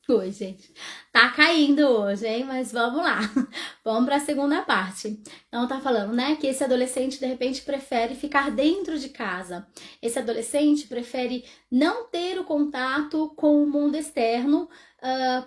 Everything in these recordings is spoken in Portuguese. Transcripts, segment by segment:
Oi, gente. Tá caindo hoje, hein? Mas vamos lá. Vamos para a segunda parte. Então, tá falando, né, que esse adolescente de repente prefere ficar dentro de casa. Esse adolescente prefere não ter o contato com o mundo externo,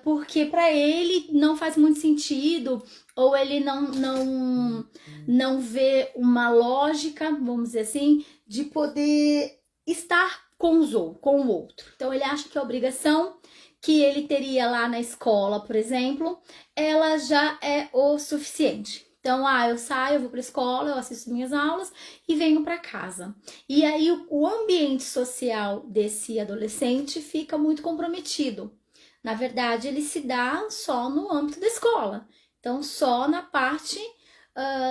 porque para ele não faz muito sentido, ou ele não vê uma lógica, vamos dizer assim, de poder estar com o outro. Então, ele acha que a obrigação que ele teria lá na escola, por exemplo, ela já é o suficiente. Então, eu saio, eu vou para a escola, eu assisto minhas aulas e venho para casa. E aí o ambiente social desse adolescente fica muito comprometido. Na verdade, ele se dá só no âmbito da escola. Então, só na parte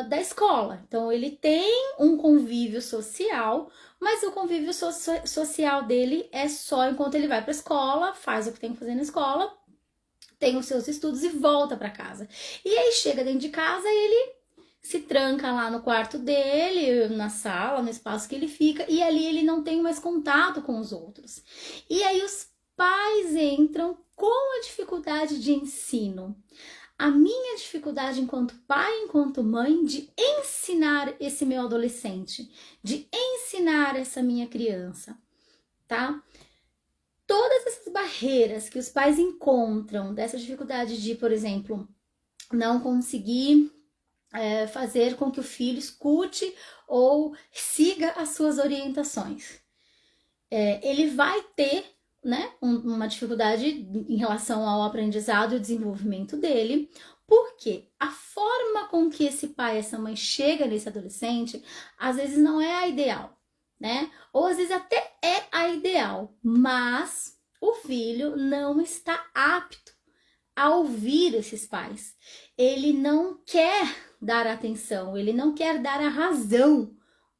da escola. Então, ele tem um convívio social, mas o convívio social dele é só enquanto ele vai para a escola, faz o que tem que fazer na escola, tem os seus estudos e volta para casa. E aí chega dentro de casa e ele se tranca lá no quarto dele, na sala, no espaço que ele fica, e ali ele não tem mais contato com os outros. E aí os pais entram com a dificuldade de ensino. A minha dificuldade enquanto pai, enquanto mãe, de ensinar esse meu adolescente, de ensinar essa minha criança, tá? Todas essas barreiras que os pais encontram, dessa dificuldade de, por exemplo, não conseguir fazer com que o filho escute ou siga as suas orientações. Ele vai ter, né, uma dificuldade em relação ao aprendizado e desenvolvimento dele, porque a forma com que esse pai e essa mãe chega nesse adolescente, às vezes não é a ideal, né? Ou às vezes até é a ideal, mas o filho não está apto a ouvir esses pais. Ele não quer dar atenção, ele não quer dar a razão,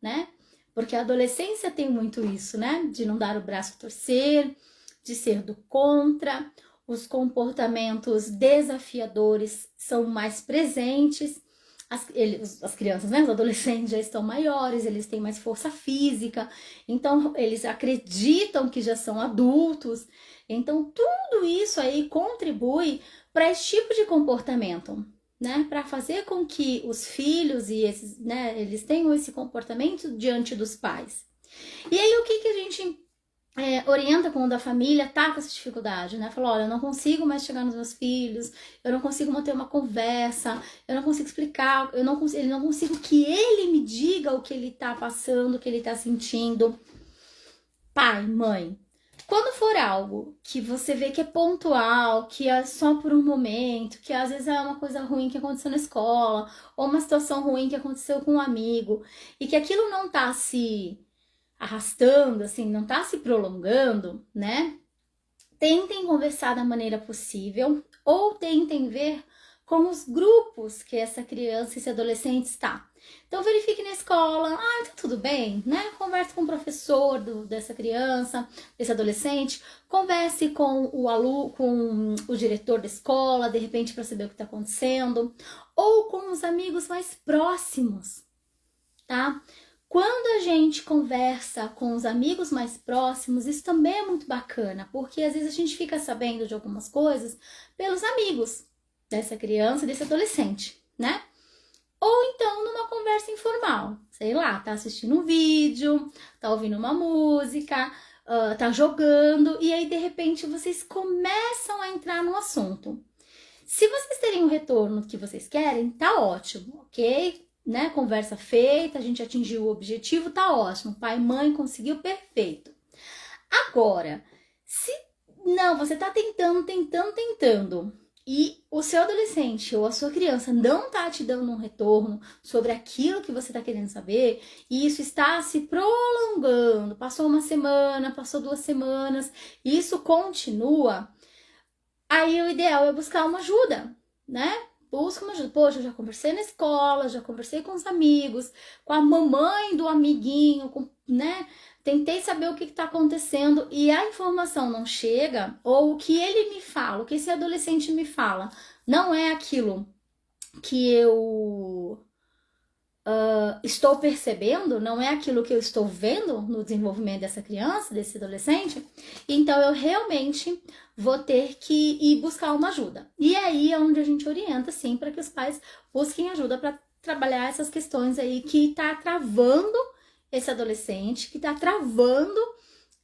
né? Porque a adolescência tem muito isso, né? De não dar o braço a torcer, de ser do contra, os comportamentos desafiadores são mais presentes. As crianças, né? Os adolescentes já estão maiores, eles têm mais força física, então eles acreditam que já são adultos. Então, tudo isso aí contribui para esse tipo de comportamento, né? Para fazer com que os filhos e esses, né, eles tenham esse comportamento diante dos pais. E aí, o que a gente orienta quando a família tá com essa dificuldade, né? Fala, olha, eu não consigo mais chegar nos meus filhos, eu não consigo manter uma conversa, eu não consigo explicar, eu não consigo que ele me diga o que ele tá passando, o que ele tá sentindo. Pai, mãe, quando for algo que você vê que é pontual, que é só por um momento, que às vezes é uma coisa ruim que aconteceu na escola, ou uma situação ruim que aconteceu com um amigo, e que aquilo não tá se arrastando, assim, não tá se prolongando, né? Tentem conversar da maneira possível ou tentem ver com os grupos que essa criança, esse adolescente está. Então verifique na escola, tá tudo bem, né? Converse com o professor dessa criança, desse adolescente, converse com o aluno, com o diretor da escola, de repente para saber o que está acontecendo, ou com os amigos mais próximos, tá? Quando a gente conversa com os amigos mais próximos, isso também é muito bacana, porque às vezes a gente fica sabendo de algumas coisas pelos amigos dessa criança, desse adolescente, né? Ou então numa conversa informal, sei lá, tá assistindo um vídeo, tá ouvindo uma música, tá jogando, e aí de repente vocês começam a entrar no assunto. Se vocês terem o retorno que vocês querem, tá ótimo, ok? Né? Conversa feita, a gente atingiu o objetivo, tá ótimo. Pai e mãe conseguiu, perfeito. Agora, se não, você tá tentando, e o seu adolescente ou a sua criança não tá te dando um retorno sobre aquilo que você tá querendo saber, e isso está se prolongando, passou uma semana, passou 2 semanas, e isso continua, aí o ideal é buscar uma ajuda, né? Busca uma ajuda. Poxa, eu já conversei na escola, já conversei com os amigos, com a mamãe do amiguinho, né? Tentei saber o que está acontecendo e a informação não chega, ou o que ele me fala, o que esse adolescente me fala, não é aquilo que eu estou percebendo, não é aquilo que eu estou vendo no desenvolvimento dessa criança, desse adolescente, então eu realmente vou ter que ir buscar uma ajuda. E aí é onde a gente orienta, sim, para que os pais busquem ajuda para trabalhar essas questões aí que tá travando esse adolescente, que tá travando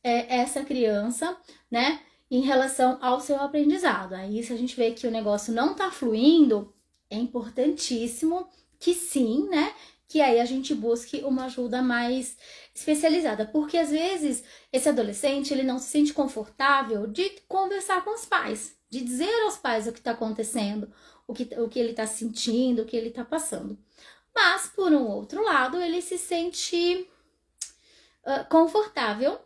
essa criança, né, em relação ao seu aprendizado. Aí, se a gente vê que o negócio não tá fluindo, é importantíssimo que sim, né, que aí a gente busque uma ajuda mais especializada, porque às vezes esse adolescente, ele não se sente confortável de conversar com os pais, de dizer aos pais o que está acontecendo, o que ele está sentindo, o que ele está passando. Mas, por um outro lado, ele se sente confortável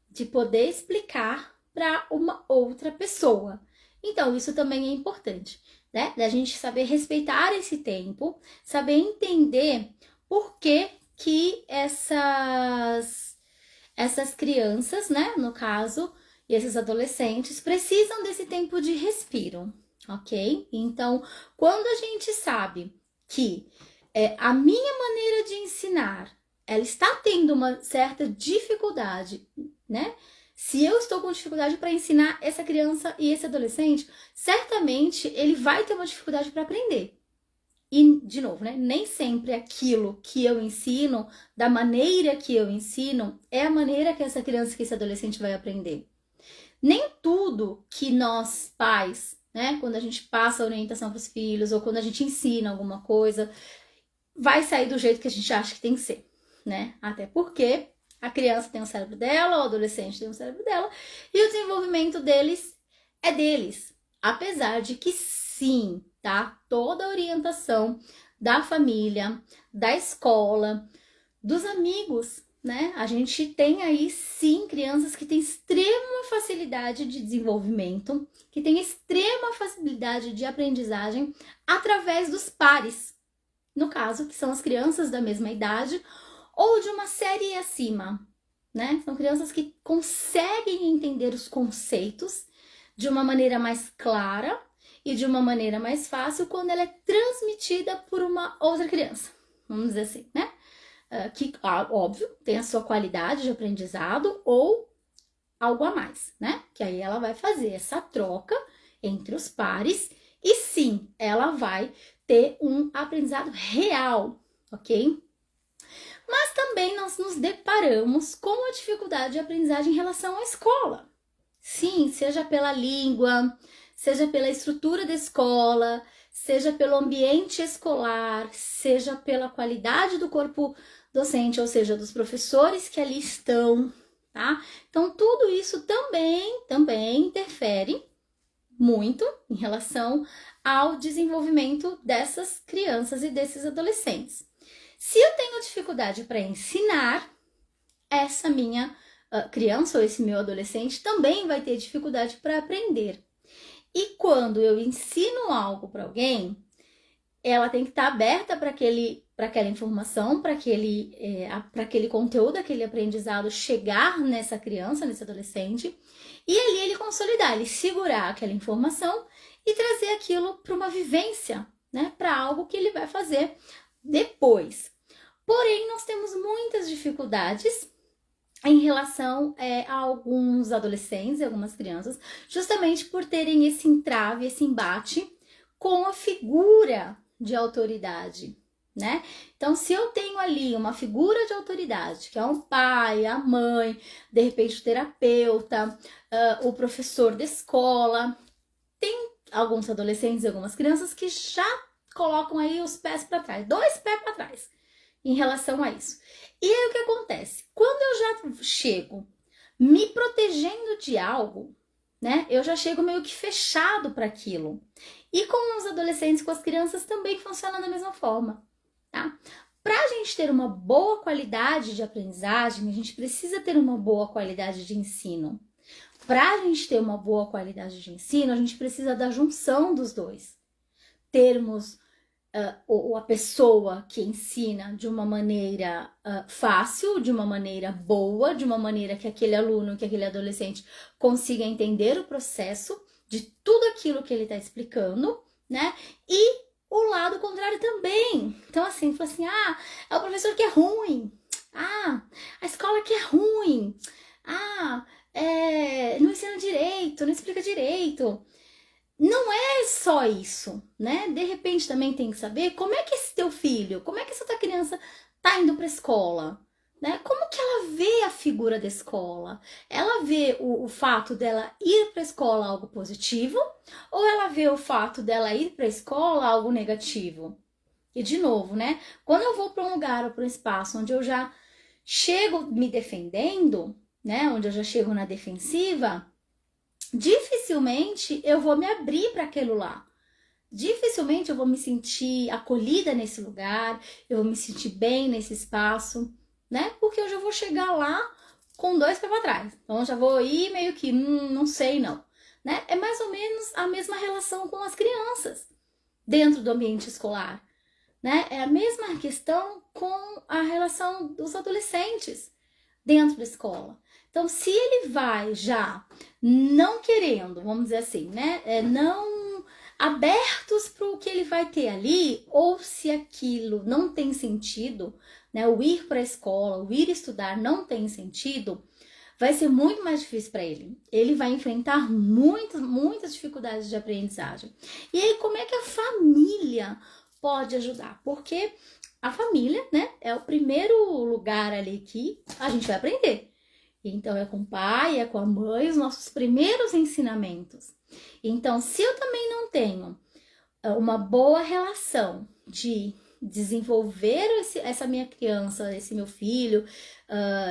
de poder explicar para uma outra pessoa. Então, isso também é importante, né? Da gente saber respeitar esse tempo, saber entender por que essas crianças, né, no caso, e esses adolescentes, precisam desse tempo de respiro, ok? Então, quando a gente sabe que a minha maneira de ensinar, ela está tendo uma certa dificuldade, né? Se eu estou com dificuldade para ensinar essa criança e esse adolescente, certamente ele vai ter uma dificuldade para aprender. E, de novo, né? Nem sempre aquilo que eu ensino, da maneira que eu ensino, é a maneira que essa criança, que esse adolescente vai aprender. Nem tudo que nós, pais, né? Quando a gente passa a orientação para os filhos, ou quando a gente ensina alguma coisa, vai sair do jeito que a gente acha que tem que ser, né? Até porque a criança tem o cérebro dela, o adolescente tem o cérebro dela, e o desenvolvimento deles é deles. Apesar de que sim, tá? Toda a orientação da família, da escola, dos amigos, né? A gente tem aí sim crianças que têm extrema facilidade de desenvolvimento, que têm extrema facilidade de aprendizagem através dos pares. No caso, que são as crianças da mesma idade ou de uma série acima, né? São crianças que conseguem entender os conceitos de uma maneira mais clara e de uma maneira mais fácil quando ela é transmitida por uma outra criança, vamos dizer assim, né? Que, óbvio, tem a sua qualidade de aprendizado ou algo a mais, né? Que aí ela vai fazer essa troca entre os pares e sim, ela vai ter um aprendizado real, ok? Mas também nós nos deparamos com a dificuldade de aprendizagem em relação à escola. Sim, seja pela língua, seja pela estrutura da escola, seja pelo ambiente escolar, seja pela qualidade do corpo docente, ou seja, dos professores que ali estão, tá? Então, tudo isso também interfere muito em relação ao desenvolvimento dessas crianças e desses adolescentes. Se eu tenho dificuldade para ensinar, essa minha criança ou esse meu adolescente também vai ter dificuldade para aprender. E quando eu ensino algo para alguém, ela tem que estar aberta para aquela informação, para aquele conteúdo, aquele aprendizado chegar nessa criança, nesse adolescente, e ali ele consolidar, ele segurar aquela informação e trazer aquilo para uma vivência, né? Para algo que ele vai fazer depois. Porém, nós temos muitas dificuldades em relação a alguns adolescentes e algumas crianças, justamente por terem esse entrave, esse embate com a figura de autoridade, né? Então, se eu tenho ali uma figura de autoridade, que é um pai, a mãe, de repente o terapeuta, o professor da escola, tem alguns adolescentes e algumas crianças que já colocam aí os pés para trás, 2 pés para trás, em relação a isso. E aí o que acontece? Quando eu já chego me protegendo de algo, né? Eu já chego meio que fechado para aquilo. E com os adolescentes, com as crianças também funciona da mesma forma, tá? Para a gente ter uma boa qualidade de aprendizagem, a gente precisa ter uma boa qualidade de ensino. Para a gente ter uma boa qualidade de ensino, a gente precisa da junção dos dois. Termos a pessoa que ensina de uma maneira fácil, de uma maneira boa, de uma maneira que aquele aluno, que aquele adolescente consiga entender o processo de tudo aquilo que ele está explicando, né? E o lado contrário também. Então, assim, fala assim, é o professor que é ruim. A escola que é ruim. Não ensina direito, não explica direito. Não é só isso, né? De repente também tem que saber como é que esse teu filho, como é que essa tua criança tá indo pra escola, né? Como que ela vê a figura da escola? Ela vê o fato dela ir pra escola algo positivo ou ela vê o fato dela ir pra escola algo negativo? E de novo, né? Quando eu vou para um lugar ou para um espaço onde eu já chego me defendendo, né? Onde eu já chego na defensiva, dificilmente eu vou me abrir para aquilo lá. Dificilmente eu vou me sentir acolhida nesse lugar, eu vou me sentir bem nesse espaço, né? Porque eu já vou chegar lá com dois pés para trás. Então eu já vou ir meio que, não sei não, né? É mais ou menos a mesma relação com as crianças dentro do ambiente escolar, né? É a mesma questão com a relação dos adolescentes dentro da escola. Então, se ele vai já não querendo, vamos dizer assim, né? Não abertos para o que ele vai ter ali, ou se aquilo não tem sentido, né? O ir para a escola, o ir estudar não tem sentido, vai ser muito mais difícil para ele. Ele vai enfrentar muitas dificuldades de aprendizagem. E aí, como é que a família pode ajudar? Porque a família, né, é o primeiro lugar ali que a gente vai aprender. Então, é com o pai, é com a mãe, os nossos primeiros ensinamentos. Então, se eu também não tenho uma boa relação de desenvolver essa minha criança, esse meu filho,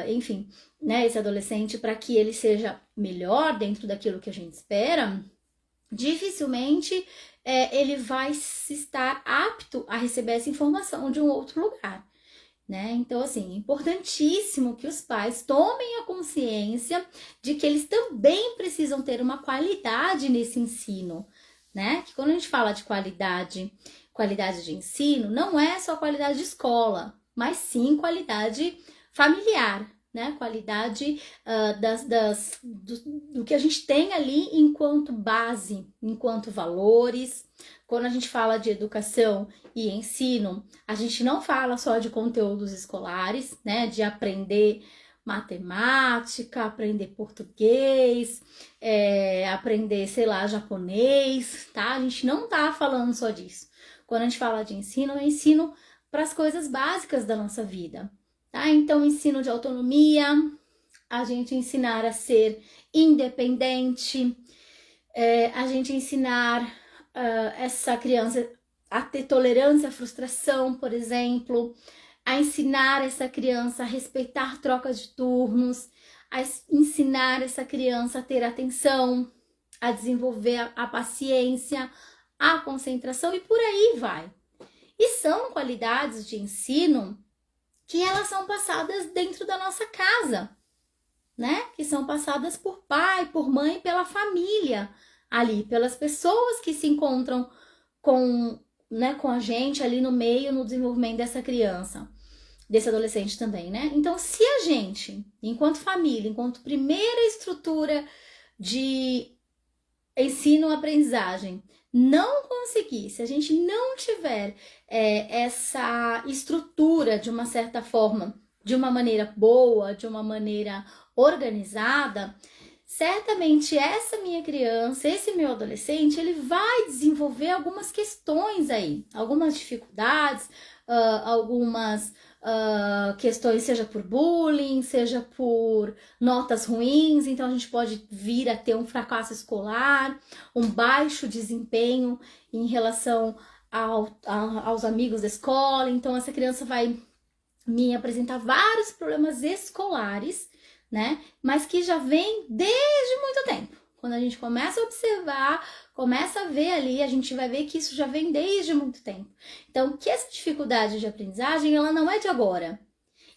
enfim, né, esse adolescente, para que ele seja melhor dentro daquilo que a gente espera, dificilmente ele vai estar apto a receber essa informação de um outro lugar, né? Então, assim, é importantíssimo que os pais tomem a consciência de que eles também precisam ter uma qualidade nesse ensino, né? Que quando a gente fala de qualidade de ensino, não é só qualidade de escola, mas sim qualidade familiar, né? Qualidade do que a gente tem ali enquanto base, enquanto valores. Quando a gente fala de educação e ensino, a gente não fala só de conteúdos escolares, né? De aprender matemática, aprender português, aprender, sei lá, japonês, tá? A gente não tá falando só disso. Quando a gente fala de ensino, é ensino para as coisas básicas da nossa vida, tá? Então, ensino de autonomia, a gente ensinar a ser independente, a gente ensinar essa criança a ter tolerância à frustração, por exemplo, a ensinar essa criança a respeitar trocas de turnos, a ensinar essa criança a ter atenção, a desenvolver a paciência, a concentração e por aí vai. E são qualidades de ensino que elas são passadas dentro da nossa casa, né? Que são passadas por pai, por mãe, pela família ali, pelas pessoas que se encontram com a gente ali no meio, no desenvolvimento dessa criança, desse adolescente também, né? Então, se a gente, enquanto família, enquanto primeira estrutura de ensino-aprendizagem, não conseguir, se a gente não tiver essa estrutura de uma certa forma, de uma maneira boa, de uma maneira organizada, certamente essa minha criança, esse meu adolescente, ele vai desenvolver algumas questões aí, algumas dificuldades, algumas questões, seja por bullying, seja por notas ruins, então a gente pode vir a ter um fracasso escolar, um baixo desempenho em relação aos amigos da escola, então essa criança vai me apresentar vários problemas escolares, né? Mas que já vem desde muito tempo. Quando a gente começa a observar, começa a ver ali, a gente vai ver que isso já vem desde muito tempo. Então, que essa dificuldade de aprendizagem, ela não é de agora.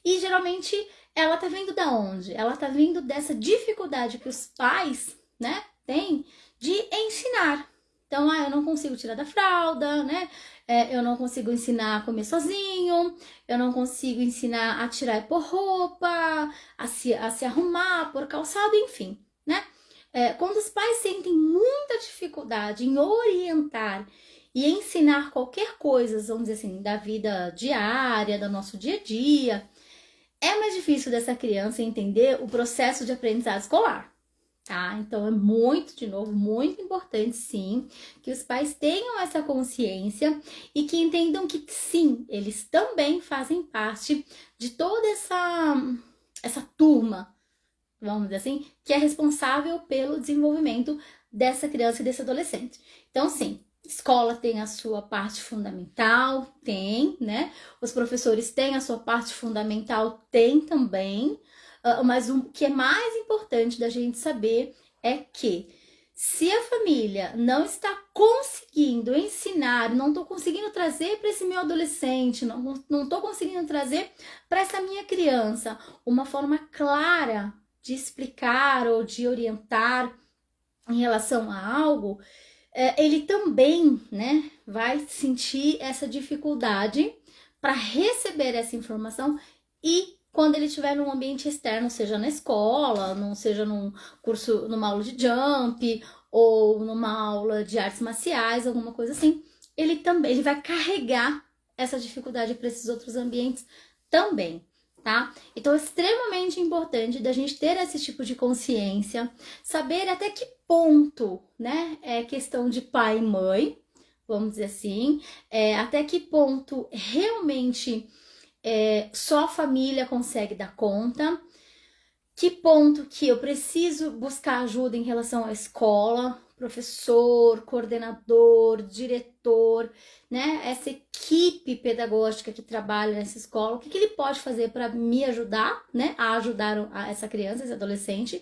E geralmente ela tá vindo da onde? Ela tá vindo dessa dificuldade que os pais, né, têm de ensinar. Então, eu não consigo tirar da fralda, né? Eu não consigo ensinar a comer sozinho, eu não consigo ensinar a tirar e pôr roupa, a se arrumar, a pôr calçado, enfim, né? Quando os pais sentem muita dificuldade em orientar e ensinar qualquer coisa, vamos dizer assim, da vida diária, do nosso dia a dia, é mais difícil dessa criança entender o processo de aprendizado escolar. Tá? Então é muito, de novo, muito importante sim que os pais tenham essa consciência e que entendam que sim, eles também fazem parte de toda essa turma, vamos dizer assim, que é responsável pelo desenvolvimento dessa criança e desse adolescente. Então sim, escola tem a sua parte fundamental, tem, né? Os professores têm a sua parte fundamental, tem também. Mas o que é mais importante da gente saber é que se a família não está conseguindo ensinar, não estou conseguindo trazer para esse meu adolescente, não estou conseguindo trazer para essa minha criança uma forma clara de explicar ou de orientar em relação a algo, ele também, né, vai sentir essa dificuldade para receber essa informação e quando ele estiver num ambiente externo, seja na escola, não seja num curso, numa aula de jump ou numa aula de artes marciais, alguma coisa assim, ele vai carregar essa dificuldade para esses outros ambientes também, tá? Então é extremamente importante da gente ter esse tipo de consciência, saber até que ponto, né, é questão de pai e mãe, vamos dizer assim, até que ponto realmente só a família consegue dar conta, que ponto que eu preciso buscar ajuda em relação à escola, professor, coordenador, diretor, né? Essa equipe pedagógica que trabalha nessa escola, o que ele pode fazer para me ajudar, né? A ajudar essa criança, esse adolescente.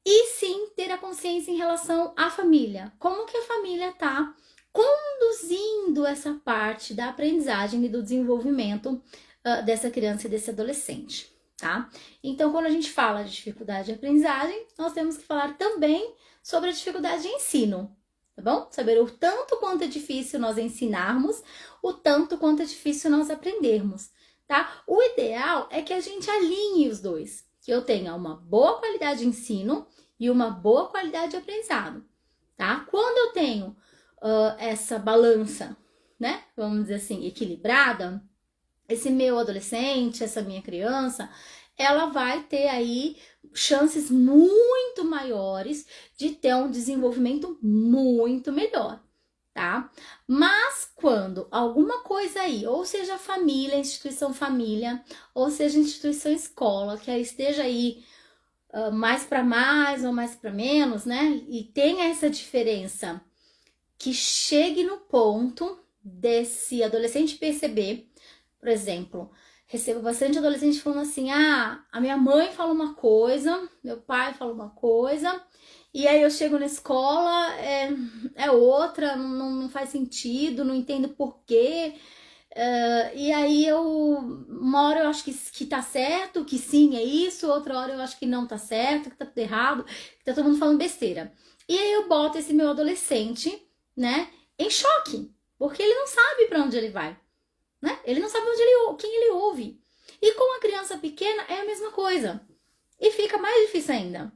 E sim ter a consciência em relação à família. Como que a família está conduzindo essa parte da aprendizagem e do desenvolvimento dessa criança e desse adolescente, tá? Então, quando a gente fala de dificuldade de aprendizagem, nós temos que falar também sobre a dificuldade de ensino, tá bom? Saber o tanto quanto é difícil nós ensinarmos, o tanto quanto é difícil nós aprendermos, tá? O ideal é que a gente alinhe os dois, que eu tenha uma boa qualidade de ensino e uma boa qualidade de aprendizado, tá? Quando eu tenho essa balança, né, vamos dizer assim, equilibrada, esse meu adolescente, essa minha criança, ela vai ter aí chances muito maiores de ter um desenvolvimento muito melhor, tá? Mas quando alguma coisa aí, ou seja família, instituição família, ou seja instituição escola, que esteja aí mais para mais ou mais para menos, né? E tenha essa diferença, que chegue no ponto desse adolescente perceber. Por exemplo, recebo bastante adolescente falando assim, a minha mãe fala uma coisa, meu pai fala uma coisa, e aí eu chego na escola, é outra, não faz sentido, não entendo porquê. E aí uma hora eu acho que tá certo, que sim, é isso, outra hora eu acho que não tá certo, que tá tudo errado, que tá todo mundo falando besteira. E aí eu boto esse meu adolescente, né, em choque, porque ele não sabe para onde ele vai. Né? Ele não sabe quem ele ouve. E com a criança pequena é a mesma coisa. E fica mais difícil ainda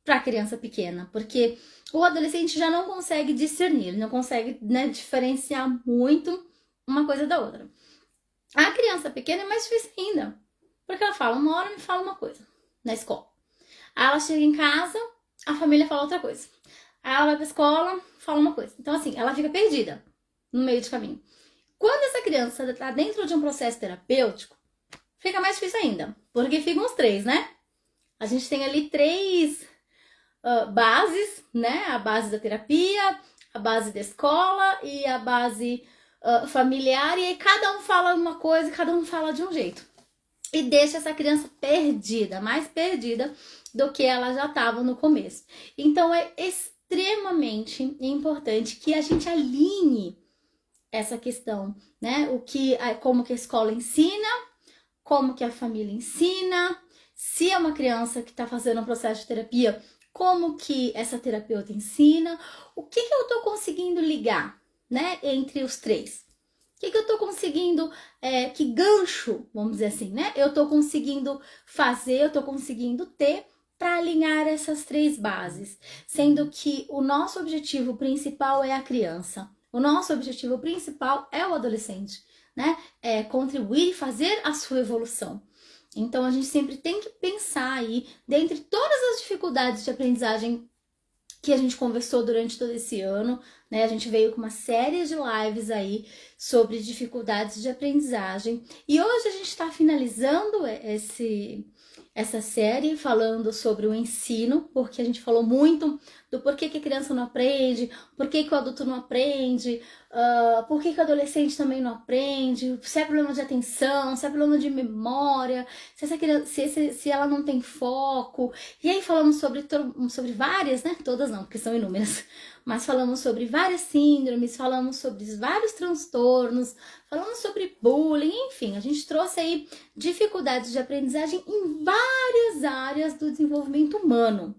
para a criança pequena, porque o adolescente já não consegue discernir, ele não consegue, né, diferenciar muito uma coisa da outra. A criança pequena é mais difícil ainda, porque ela fala, uma hora me fala uma coisa na escola. Aí ela chega em casa, a família fala outra coisa. Aí ela vai pra escola, fala uma coisa. Então assim, ela fica perdida no meio de caminho. Quando essa criança está dentro de um processo terapêutico, fica mais difícil ainda, porque ficam os três, né? A gente tem ali três bases, né? A base da terapia, a base da escola e a base familiar, e aí cada um fala uma coisa, cada um fala de um jeito. E deixa essa criança perdida, mais perdida do que ela já estava no começo. Então é extremamente importante que a gente alinhe essa questão, né? Como que a escola ensina, como que a família ensina, se é uma criança que está fazendo um processo de terapia, como que essa terapeuta ensina, o que eu estou conseguindo ligar, né, entre os três. O que eu estou conseguindo, que gancho, vamos dizer assim, né? Eu estou conseguindo fazer, eu estou conseguindo ter para alinhar essas três bases, sendo que o nosso objetivo principal é a criança. O nosso objetivo principal é o adolescente, né? É contribuir e fazer a sua evolução. Então a gente sempre tem que pensar aí, dentre todas as dificuldades de aprendizagem que a gente conversou durante todo esse ano, né? A gente veio com uma série de lives aí sobre dificuldades de aprendizagem. E hoje a gente está finalizando essa série falando sobre o ensino, porque a gente falou muito do porquê que a criança não aprende, porquê que o adulto não aprende, porquê que o adolescente também não aprende, se é problema de atenção, se é problema de memória, se, essa criança, se ela não tem foco. E aí falamos sobre várias, né? Todas não, porque são inúmeras. Mas falamos sobre várias síndromes, falamos sobre vários transtornos, falamos sobre bullying, enfim, a gente trouxe aí dificuldades de aprendizagem em várias áreas do desenvolvimento humano.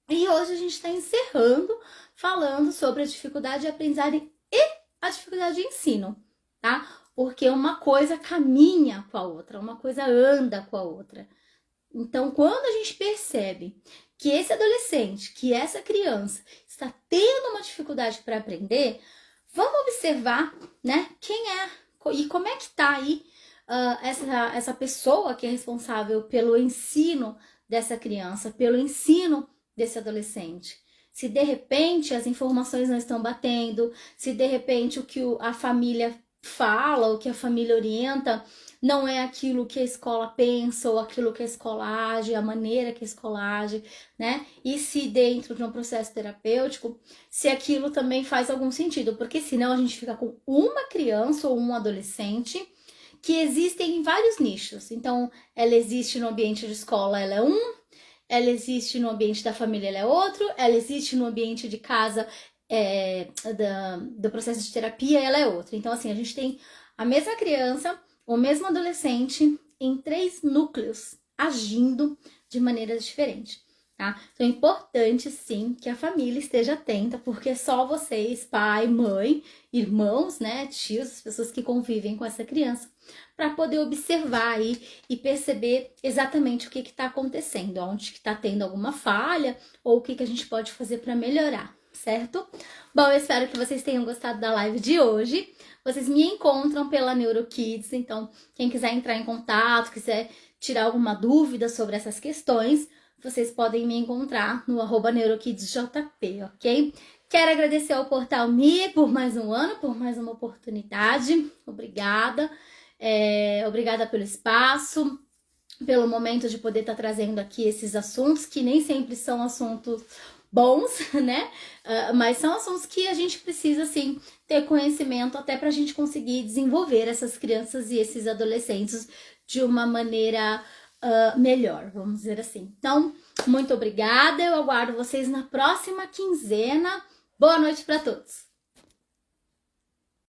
E hoje a gente está encerrando falando sobre a dificuldade de aprendizagem e a dificuldade de ensino, tá? Porque uma coisa caminha com a outra, uma coisa anda com a outra. Então, quando a gente percebe que esse adolescente, que essa criança está tendo uma dificuldade para aprender, vamos observar, né, quem é e como é que está aí essa pessoa que é responsável pelo ensino dessa criança, pelo ensino desse adolescente. Se de repente as informações não estão batendo, se de repente o que a família fala, o que a família orienta, não é aquilo que a escola pensa ou aquilo que a escola age, a maneira que a escola age, né? E se dentro de um processo terapêutico, se aquilo também faz algum sentido, porque senão a gente fica com uma criança ou um adolescente que existem em vários nichos. Então, ela existe no ambiente de escola, ela é ela existe no ambiente da família, ela é outro, ela existe no ambiente de casa, do processo de terapia, ela é outra. Então, assim, a gente tem a mesma criança, o mesmo adolescente em 3 núcleos agindo de maneiras diferentes, tá? Então é importante, sim, que a família esteja atenta, porque só vocês, pai, mãe, irmãos, né, tios, as pessoas que convivem com essa criança, para poder observar aí e perceber exatamente o que está acontecendo, onde que está tendo alguma falha ou o que a gente pode fazer para melhorar, certo? Bom, eu espero que vocês tenham gostado da live de hoje. Vocês me encontram pela NeuroKids, então quem quiser entrar em contato, quiser tirar alguma dúvida sobre essas questões, vocês podem me encontrar no @NeuroKidsJP, ok? Quero agradecer ao Portal Me por mais um ano, por mais uma oportunidade. Obrigada. Obrigada pelo espaço, pelo momento de poder estar trazendo aqui esses assuntos, que nem sempre são assuntos bons, né? Mas são assuntos que a gente precisa, assim, ter conhecimento até para a gente conseguir desenvolver essas crianças e esses adolescentes de uma maneira melhor, vamos dizer assim. Então, muito obrigada, eu aguardo vocês na próxima quinzena. Boa noite para todos!